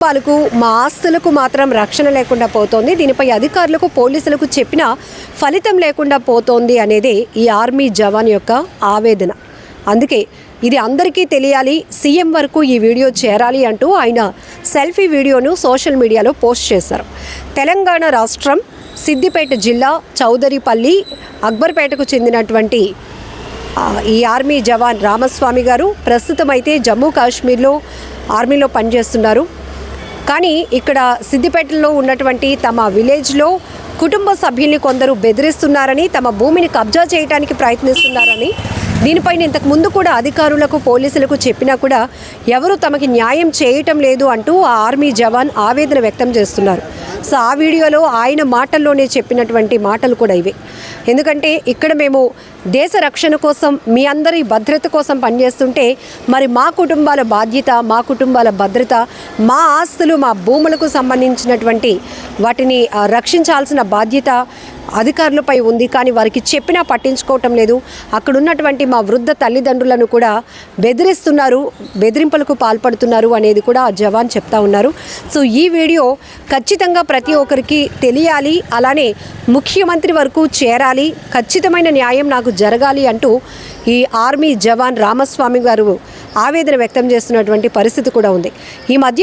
వాళ్ళకు మా ఆస్తులకు మాత్రం రక్షణ లేకుండా పోతోంది. దీనిపై అధికారులకు పోలీసులకు చెప్పినా ఫలితం లేకుండా పోతోంది అనేది ఈ ఆర్మీ జవాన్ యొక్క ఆవేదన. అందుకే ఇది అందరికీ తెలియాలి, సీఎం వరకు ఈ వీడియో చేరాలి అంటూ ఆయన సెల్ఫీ వీడియోను సోషల్ మీడియాలో పోస్ట్ చేశారు. తెలంగాణ రాష్ట్రం సిద్దిపేట జిల్లా చౌదరిపల్లి అక్బర్పేటకు చెందినటువంటి ఈ ఆర్మీ జవాన్ రామస్వామి గారు ప్రస్తుతం అయితే జమ్మూ కాశ్మీర్లో ఆర్మీలో పనిచేస్తున్నారు. కానీ ఇక్కడ సిద్దిపేటలో ఉన్నటువంటి తమ విలేజ్లో కుటుంబ సభ్యుల్ని కొందరు బెదిరిస్తున్నారని, తమ భూమిని కబ్జా చేయడానికి ప్రయత్నిస్తున్నారని, దీనిపైన ఇంతకు ముందు కూడా అధికారులకు పోలీసులకు చెప్పినా కూడా ఎవరు తమకి న్యాయం చేయటం లేదు అంటూ ఆ ఆర్మీ జవాన్ ఆవేదన వ్యక్తం చేస్తున్నారు. సో ఆ వీడియోలో ఆయన మాటల్లోనే చెప్పినటువంటి మాటలు కూడా ఇవే. ఎందుకంటే ఇక్కడ మేము దేశ రక్షణ కోసం, మీ అందరి భద్రత కోసం పనిచేస్తుంటే మరి మా కుటుంబాల బాధ్యత, మా కుటుంబాల భద్రత, మా ఆస్తులు, మా భూములకు సంబంధించినటువంటి వాటిని రక్షించాల్సిన బాధ్యత అధికారులపై ఉంది. కానీ వారికి చెప్పినా పట్టించుకోవటం లేదు. అక్కడ ఉన్నటువంటి మా వృద్ధ తల్లిదండ్రులను కూడా బెదిరిస్తున్నారు, బెదిరింపులకు పాల్పడుతున్నారు అనేది కూడా ఆ జవాన్ చెప్తా ఉన్నారు. సో ఈ వీడియో ఖచ్చితంగా ప్రతి ఒక్కరికి తెలియాలి, అలానే ముఖ్యమంత్రి వరకు చేరాలి, ఖచ్చితమైన న్యాయం నాకు జరగాలి అంటూ ఈ ఆర్మీ జవాన్ రామస్వామి గారు ఆవేదన వ్యక్తం చేస్తున్నటువంటి పరిస్థితి కూడా ఉంది. ఈ మధ్య